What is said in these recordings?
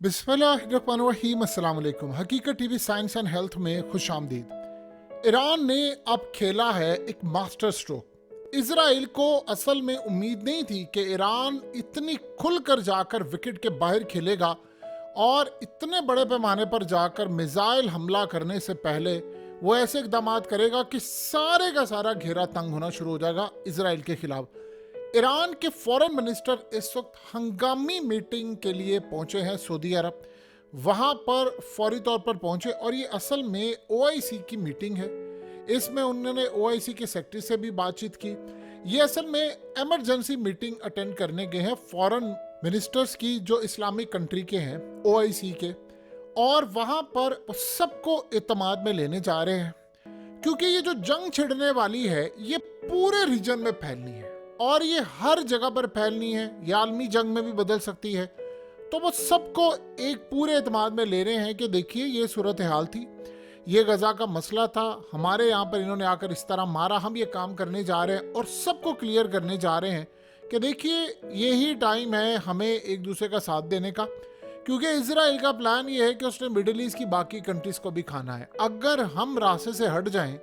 बिस्मिल्लाहिर्रहमानिर्रहीम, अस्सलाम वालेकुम। हकीकत टीवी साइंस एंड हेल्थ में खुश आमदीद। ईरान ने अब खेला है एक मास्टर स्ट्रोक। इजराइल को असल में उम्मीद नहीं थी कि ईरान इतनी खुलकर जाकर विकेट के बाहर खेलेगा और इतने बड़े पैमाने पर जाकर मिसाइल हमला करने से पहले वो ऐसे इकदाम करेगा कि सारे का सारा घेरा तंग होना शुरू हो जाएगा इजराइल के खिलाफ। ईरान के फॉरेन मिनिस्टर इस वक्त हंगामी मीटिंग के लिए पहुंचे हैं सऊदी अरब। वहां पर फौरी तौर पर पहुंचे और ये असल में ओआईसी की मीटिंग है। इसमें उन्होंने ओआईसी के सेक्रेटरी से भी बातचीत की। ये असल में इमरजेंसी मीटिंग अटेंड करने गए हैं फॉरेन मिनिस्टर्स की जो इस्लामिक कंट्री के हैं, ओआईसी के, और वहां पर सबको इत्मीनान में लेने जा रहे हैं क्योंकि ये जो जंग छिड़ने वाली है ये पूरे रीजन में फैलनी है और ये हर जगह पर फैलनी है, ये आलमी जंग में भी बदल सकती है। तो वो सबको एक पूरे एतमाद में ले रहे हैं कि देखिए ये सूरत हाल थी, ये गजा का मसला था, हमारे यहाँ पर इन्होंने आकर इस तरह मारा, हम ये काम करने जा रहे हैं और सबको क्लियर करने जा रहे हैं कि देखिए यही टाइम है हमें एक दूसरे का साथ देने का। क्योंकि इजराइल का प्लान ये है कि उसने मिडिल ईस्ट की बाकी कंट्रीज को भी खाना है। अगर हम रास्ते से हट जाएं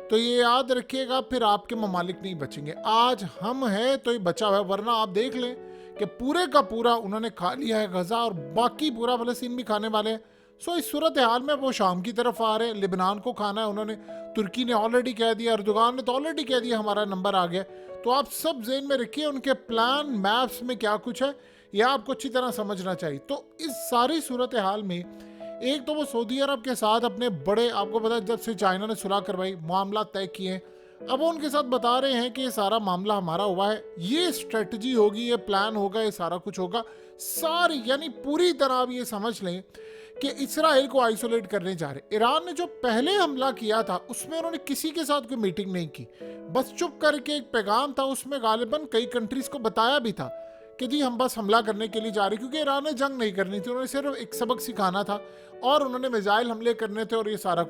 तो ये याद रखिएगा फिर आपके ममालिक नहीं बचेंगे। आज हम हैं तो ये बचा हुआ है, वरना आप देख लें कि पूरे का पूरा उन्होंने खा लिया है गजा और बाकी पूरा फलस्तीन भी खाने वाले हैं। सो इस सूरत हाल में वो शाम की तरफ आ रहे हैं, लिबनान को खाना है उन्होंने। तुर्की ने ऑलरेडी कह दिया, अर्दोगान ने तो ऑलरेडी कह दिया हमारा नंबर आ गया। तो आप सब जेहन में रखिए उनके प्लान मैप्स में क्या कुछ है, यह आपको अच्छी तरह समझना चाहिए। तो इस सारी सूरत हाल में एक तो वो सऊदी अरब के साथ अपने बड़े, आपको पता है जब से चाइना ने सुलह करवाई, मामला तय किए, अब वो उनके साथ बता रहे हैं कि ये सारा मामला हमारा हुआ है, ये स्ट्रेटजी होगी, ये प्लान होगा, ये सारा कुछ होगा। सारी यानी पूरी तरह आप ये समझ लें कि इसराइल को आइसोलेट करने जा रहे। ईरान ने जो पहले हमला किया था उसमें उन्होंने किसी के साथ कोई मीटिंग नहीं की, बस चुप करके एक पैगाम था, उसमें गालिबन कई कंट्रीज को बताया भी था कि जी हम बस हमला करने के लिए जा रहे, क्योंकि ईरान ने जंग नहीं करनी थी, उन्होंने सिर्फ एक सबक सिखाना था और उन्होंने मिसाइल हमले करने थे और ये सारा।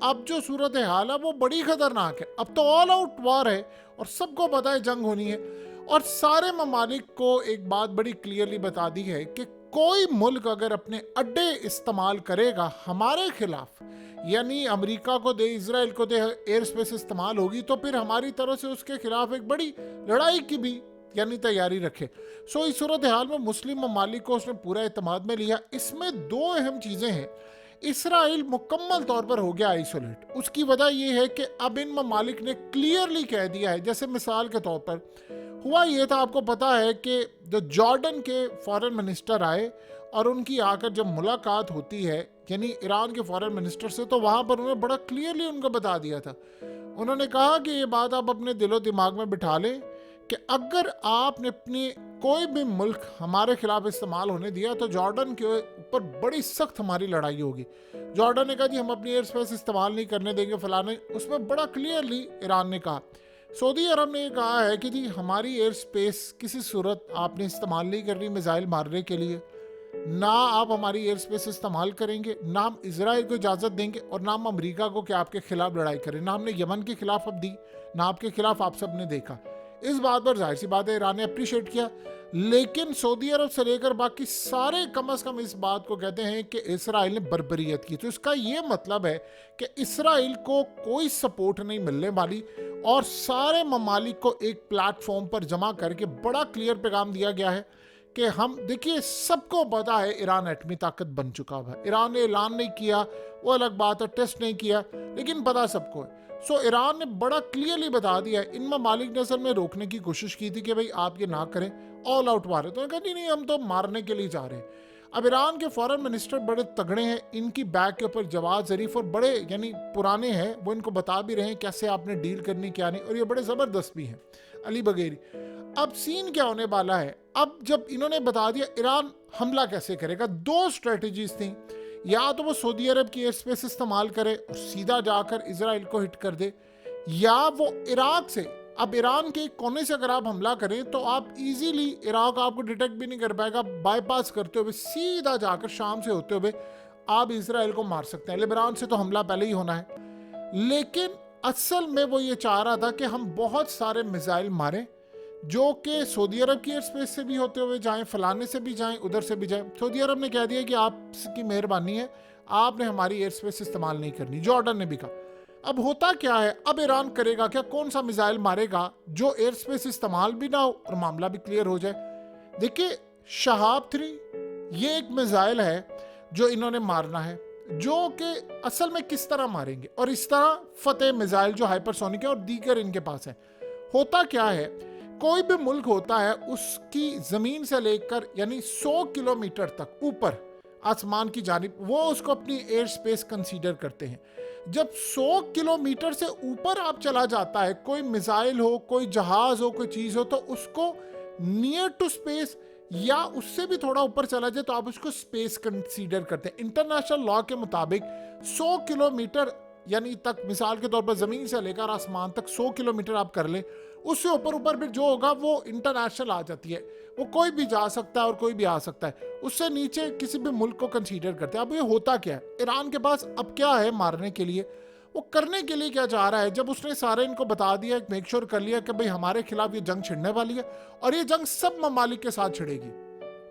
अब जो सूरत हाल है वो बड़ी खतरनाक है। अब तो ऑल आउट वार है और सबको पता है जंग होनी है। और सारे ममालिक को एक बात बड़ी क्लियरली बता दी है कि कोई मुल्क अगर अपने अड्डे इस्तेमाल करेगा हमारे खिलाफ, यानी अमेरिका को दे, इजराइल को दे, एयर स्पेस इस्तेमाल होगी, तो फिर हमारी तरफ से उसके खिलाफ एक बड़ी लड़ाई की भी यानी तैयारी रखे। सो इस सूरत हाल में मुस्लिम ममालिक को उसने पूरा एतमाद में लिया। इसमें दो अहम चीजें हैं। इसराइल मुकम्मल तौर पर हो गया आइसोलेट। उसकी वजह यह है कि अब इन ममालिक ने क्लियरली कह दिया है, जैसे मिसाल के तौर पर हुआ ये था, आपको पता है कि जो जॉर्डन के फॉरेन मिनिस्टर आए और उनकी आकर जब मुलाकात होती है यानी ईरान के फॉरेन मिनिस्टर से, तो वहां पर उन्होंने बड़ा क्लियरली उनको बता दिया था। उन्होंने कहा कि ये बात आप अपने दिलो दिमाग में बिठा लें कि अगर आपने अपनी कोई भी मुल्क हमारे खिलाफ इस्तेमाल होने दिया तो जॉर्डन के ऊपर बड़ी सख्त हमारी लड़ाई होगी। जॉर्डन ने कहा जी हम अपनी एयर स्पेस इस्तेमाल नहीं करने देंगे फलाने, उसमें बड़ा क्लियरली ईरान ने कहा। सऊदी अरब ने कहा है कि जी हमारी एयर स्पेस किसी सूरत आपने इस्तेमाल नहीं करनी मिसाइल मारने के लिए, ना आप हमारी एयर स्पेस इस्तेमाल करेंगे, ना हम इसराइल को इजाज़त देंगे और ना हम अमरीका को कि आपके खिलाफ लड़ाई करें। ना हमने यमन के खिलाफ अब दी, ना आपके खिलाफ आप सब ने देखा। इस बात पर जाहिर सी बात है ईरान ने अप्रिशिएट किया, लेकिन सऊदी अरब से लेकर बाकी सारे कम से कम इस बात को कहते हैं कि इसराइल ने बर्बरियत की। तो इसका ये मतलब है कि इसराइल को कोई सपोर्ट नहीं मिलने वाली और सारे ममालिक को एक प्लेटफॉर्म पर जमा करके बड़ा क्लियर पैगाम दिया गया है कि हम देखिए, सबको पता है ईरान एटमी ताकत बन चुका हुआ है। ईरान ने ऐलान नहीं किया, वो अलग बात है, टेस्ट नहीं किया, लेकिन पता सबको है। सो ईरान ने बड़ा क्लियरली बता दिया है। इन ममालिक ने असल में रोकने की कोशिश की थी कि भाई आप ये ना करें, ऑल आउट वार है, तो उन्होंने कहा नहीं हम तो मारने के लिए जा रहे हैं। अब ईरान के फॉरेन मिनिस्टर बड़े तगड़े हैं, इनकी बैक के ऊपर जवाद जरीफ और बड़े यानी पुराने हैं, वो इनको बता भी रहे हैं कैसे आपने डील करनी क्या नहीं, और ये बड़े ज़बरदस्त भी हैं, अली बगेरी। अब सीन क्या होने वाला है, अब जब इन्होंने बता दिया ईरान हमला कैसे करेगा, दो स्ट्रेटजीज थी। या तो वो सऊदी अरब की एयर स्पेस इस्तेमाल करे और सीधा जाकर इसराइल को हिट कर दे, या वो इराक से, अब ईरान के कोने से अगर आप हमला करें तो आप इजीली इराक आपको डिटेक्ट भी नहीं कर पाएगा, बाईपास करते हुए सीधा जाकर शाम से होते हुए आप इसराइल को मार सकते हैं। लिबनान से तो हमला पहले ही होना है, लेकिन असल में वो ये चाह रहा था कि हम बहुत सारे मिसाइल मारें जो कि सऊदी अरब की एयर स्पेस से भी होते हुए जाएं, फलाने से भी जाएं, उधर से भी जाएं। सऊदी अरब ने कह दिया कि आपकी मेहरबानी है, आपने हमारी एयर स्पेस इस्तेमाल नहीं करनी। जॉर्डन ने भी कहा। अब होता क्या है, अब ईरान करेगा क्या, कौन सा मिसाइल मारेगा जो एयर स्पेस इस्तेमाल भी ना हो और मामला भी क्लियर हो जाए। देखिए, शहाब-3 ये एक मिसाइल है जो इन्होंने मारना है, जो कि असल में किस तरह मारेंगे, और इस तरह फतेह मिसाइल जो हाइपरसोनिक है और दीगर इनके पास है। होता क्या है, कोई भी मुल्क होता है, उसकी जमीन से लेकर यानी 100 किलोमीटर तक ऊपर आसमान की जानिब, वो उसको अपनी एयर स्पेस कंसीडर करते हैं। जब 100 किलोमीटर से ऊपर आप चला जाता है, कोई मिसाइल हो, कोई जहाज हो, कोई चीज हो, तो उसको नियर टू स्पेस या उससे भी थोड़ा ऊपर चला जाए तो आप उसको स्पेस कंसीडर करते हैं। इंटरनेशनल लॉ के मुताबिक 100 किलोमीटर यानी तक, मिसाल के तौर पर जमीन से लेकर आसमान तक 100 किलोमीटर आप कर लें, उससे ऊपर फिर जो होगा वो इंटरनेशनल आ जाती है, वो कोई भी जा सकता है और कोई भी आ सकता है। उससे नीचे किसी भी मुल्क को कंसीडर करते हैं। अब ये होता क्या है, ईरान के पास अब क्या है मारने के लिए, वो करने के लिए क्या चाह रहा है। जब उसने सारे इनको बता दिया, मेक श्योर कर लिया कि भाई हमारे खिलाफ ये जंग छिड़ने वाली है और ये जंग सब ममालिक के साथ छिड़ेगी,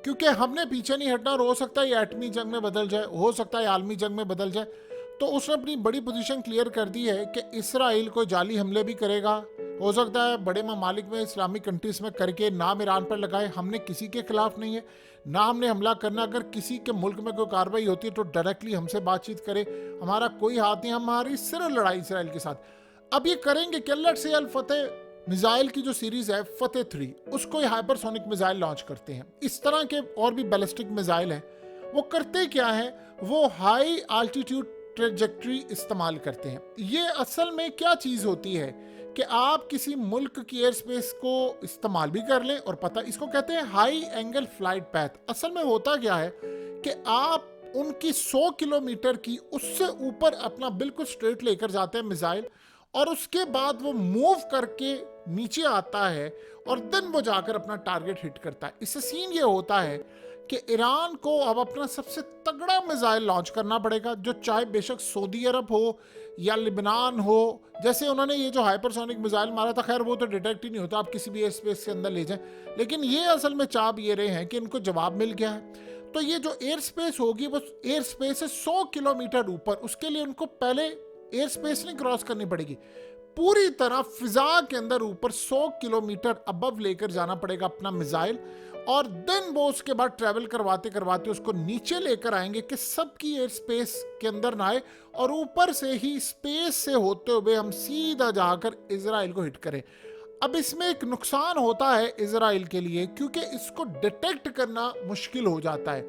क्योंकि हमने पीछे नहीं हटना। और हो सकता है ये एटमी जंग में बदल जाए, हो सकता है आलमी जंग में बदल जाए। तो उसने अपनी बड़ी पोजीशन क्लियर कर दी है कि इसराइल को जाली हमले भी करेगा, हो सकता है बड़े ममालिक में इस्लामिक कंट्रीज में करके नाम ईरान पर लगाए। हमने किसी के खिलाफ नहीं है, ना हमने हमला करना। अगर किसी के मुल्क में कोई कार्रवाई होती है तो डायरेक्टली हमसे बातचीत करे, हमारा कोई हाथ नहीं, हमारी सिर्फ लड़ाई इसराइल के साथ। अब ये करेंगे कि let's say Al Fateh missile की जो सीरीज है फतेह 3, उसको हाइपरसोनिक मिसाइल लॉन्च करते हैं। इस तरह के और भी बैलिस्टिक मिसाइल हैं। वो करते क्या है, वो हाई आल्टीट्यूड ट्रेजेक्ट्री इस्तेमाल करते हैं। ये असल में क्या चीज होती है कि आप किसी मुल्क की एयर स्पेस को इस्तेमाल भी कर लें, और पता, इसको कहते हैं हाई एंगल फ्लाइट पैथ। असल में होता क्या है कि आप उनकी 100 किलोमीटर की उससे ऊपर अपना बिल्कुल स्ट्रेट लेकर जाते हैं मिसाइल, और उसके बाद वो मूव करके नीचे आता है और देन वो जाकर अपना टारगेट हिट करता है। इससे सीन ये होता है कि ईरान को अब अपना सबसे तगड़ा मिसाइल लॉन्च करना पड़ेगा, जो चाहे बेशक सऊदी अरब हो या लिबनान हो। जैसे उन्होंने ये जो हाइपरसोनिक मिसाइल मारा था, खैर वो तो डिटेक्ट ही नहीं होता, आप किसी भी एयर स्पेस के अंदर ले जाएं, लेकिन ये असल में चाप ये रहे हैं कि इनको जवाब मिल गया है। तो ये जो एयर स्पेस होगी वो एयर स्पेस से 100 किलोमीटर ऊपर, उसके लिए उनको पहले एयर स्पेस नहीं क्रॉस करनी पड़ेगी, पूरी तरह फिजा के अंदर ऊपर 100 किलोमीटर अबव लेकर जाना पड़ेगा अपना मिसाइल, और देन वो उसके बाद ट्रैवल करवाते करवाते उसको नीचे लेकर आएंगे कि सबकी एयर स्पेस के अंदर ना आए, और ऊपर से ही स्पेस से होते हुए हम सीधा जाकर इजराइल को हिट करें। अब इसमें एक नुकसान होता है इजराइल के लिए, क्योंकि इसको डिटेक्ट करना मुश्किल हो जाता है,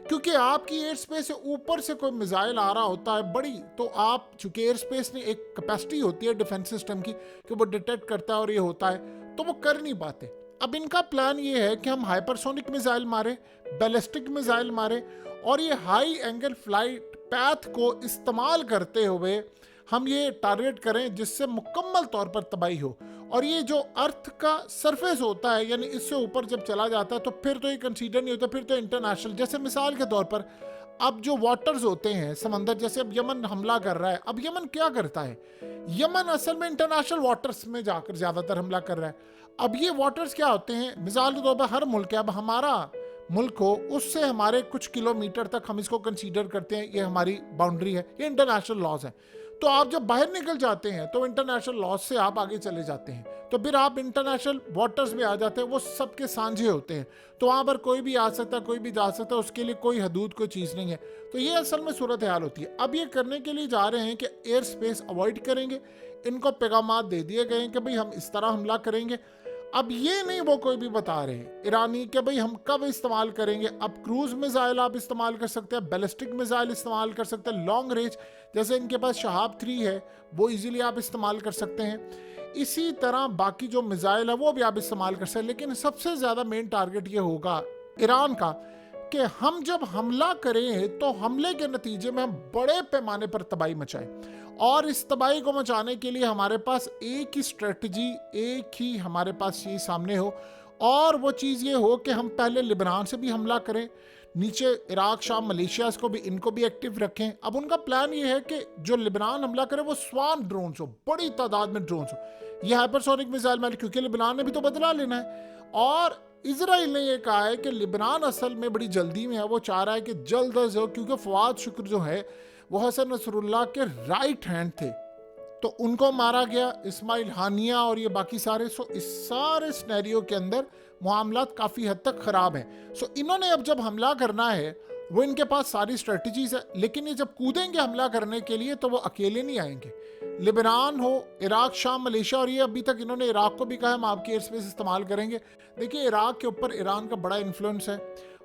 क्योंकि आपकी एयर स्पेस से ऊपर से कोई मिसाइल आ रहा होता है बड़ी, तो आप चूंकि एयर स्पेस में एक कैपेसिटी होती है डिफेंस सिस्टम की कि वो डिटेक्ट करता है और ये होता है, तो वो कर नहीं पाते। अब इनका प्लान ये है कि हम हाइपरसोनिक मिसाइल मारे, बैलिस्टिक मिसाइल मारे, और ये हाई एंगल फ्लाइट पैथ को इस्तेमाल करते हुए हम ये टारगेट करें जिससे मुकम्मल तौर पर तबाही हो। और ये जो अर्थ का सरफेस होता है, यानी इससे ऊपर जब चला जाता है तो फिर तो ये कंसीडर नहीं होता, फिर तो इंटरनेशनल, जैसे मिसाल के तौर पर अब जो वाटर्स होते हैं समंदर, जैसे अब यमन हमला कर रहा है, अब यमन क्या करता है, यमन असल में इंटरनेशनल वाटर्स में जाकर ज्यादातर हमला कर रहा है। अब ये वाटर्स क्या होते हैं, मिसाल के तौर पर हर मुल्क है, अब हमारा मुल्क हो उससे हमारे कुछ किलोमीटर तक हम इसको कंसीडर करते हैं, ये हमारी बाउंड्री है, ये इंटरनेशनल लॉज है। तो आप जब बाहर निकल जाते हैं तो इंटरनेशनल लॉज से आप आगे चले जाते हैं, तो फिर आप इंटरनेशनल वाटर्स में आ जाते हैं, वो सबके सांझे होते हैं, तो वहाँ पर कोई भी आ सकता है, कोई भी जा सकता है, उसके लिए कोई हदूद कोई चीज़ नहीं है। तो ये असल में सूरत हाल होती है। अब ये करने के लिए जा रहे हैं कि एयर स्पेस अवॉइड करेंगे, इनको पैगाम दे दिए गए हैं कि भाई हम इस तरह हमला करेंगे। अब ये नहीं वो कोई भी बता रहे ईरानी कि भाई हम कब इस्तेमाल करेंगे। अब क्रूज मिसाइल आप इस्तेमाल कर सकते हैं, बैलिस्टिक मिसाइल इस्तेमाल कर सकते हैं, लॉन्ग रेंज जैसे इनके पास शहाब-3 है वो इजीली आप इस्तेमाल कर सकते हैं। इसी तरह बाकी जो मिसाइल है वो भी आप इस्तेमाल कर सकते हैं, लेकिन सबसे ज़्यादा मेन टारगेट ये होगा ईरान का कि हम जब हमला करें तो हमले के नतीजे में हम बड़े पैमाने पर तबाही मचाएं, और इस तबाही को मचाने के लिए हमारे पास एक ही स्ट्रेटजी, एक ही हमारे पास चीज़ सामने हो, और वो चीज़ ये हो कि हम पहले लिबनान से भी हमला करें, नीचे इराक, शाम, मलेशिया को भी, इनको भी एक्टिव रखें। अब उनका प्लान ये है कि जो लिबनान हमला करे वो स्वान ड्रोन्स हो, बड़ी तादाद में ड्रोन्स हो। ये हाइपरसोनिक मिसाइल मैन, क्योंकि लिबनान ने भी तो बदला लेना है। और इजराइल ने ये कहा है कि लिबनान असल में बड़ी जल्दी में है, वो चाह रहा है कि जल्द अज जल्द, क्योंकि फवाद शुक्र जो है वो हसन नसरुल्लाह के राइट हैंड थे, तो उनको मारा गया, इस्माइल हानिया और ये बाकी सारे। सो इस सारे सिनेरियो के अंदर मामलात काफ़ी हद तक ख़राब हैं। सो इन्होंने अब जब हमला करना है, वो इनके पास सारी स्ट्रेटजीज है, लेकिन ये जब कूदेंगे हमला करने के लिए तो वो अकेले नहीं आएंगे। लिबनान हो, इराक, शाम, मलेशिया, और ये अभी तक इन्होंने इराक को भी कहा हम आपकी एयर स्पेस इस्तेमाल करेंगे। देखिए इराक के ऊपर ईरान का बड़ा इन्फ्लुएंस है,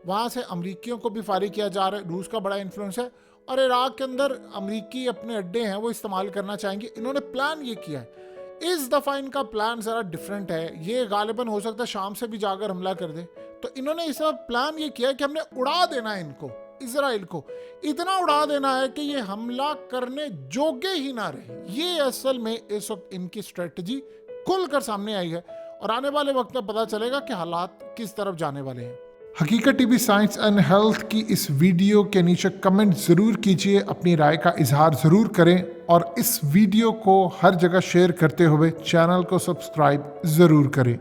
वहाँ से अमरीकियों को भी फारिग किया जा रहा है, रूस का बड़ा इन्फ्लुएंस है, और इराक के अंदर अमरीकी अपने अड्डे हैं वो इस्तेमाल करना चाहेंगे। इन्होंने प्लान ये किया है, इस दफ़ा इनका प्लान ज़रा डिफरेंट है। ये गालिबन हो सकता है शाम से भी जाकर हमला कर दे, तो इन्होंने इस प्लान ये किया है कि हमने उड़ा देना है इनको, इजराइल को इतना उड़ा देना है कि ये हमला करने जोगे ही ना रहे। ये असल में इस वक्त इनकी स्ट्रेटजी खुलकर सामने आई है, और आने वाले वक्त में पता चलेगा कि हालात किस तरफ जाने वाले हैं। हकीकत टीवी साइंस एंड हेल्थ की इस वीडियो के नीचे कमेंट ज़रूर कीजिए, अपनी राय का इजहार ज़रूर करें, और इस वीडियो को हर जगह शेयर करते हुए चैनल को सब्सक्राइब ज़रूर करें।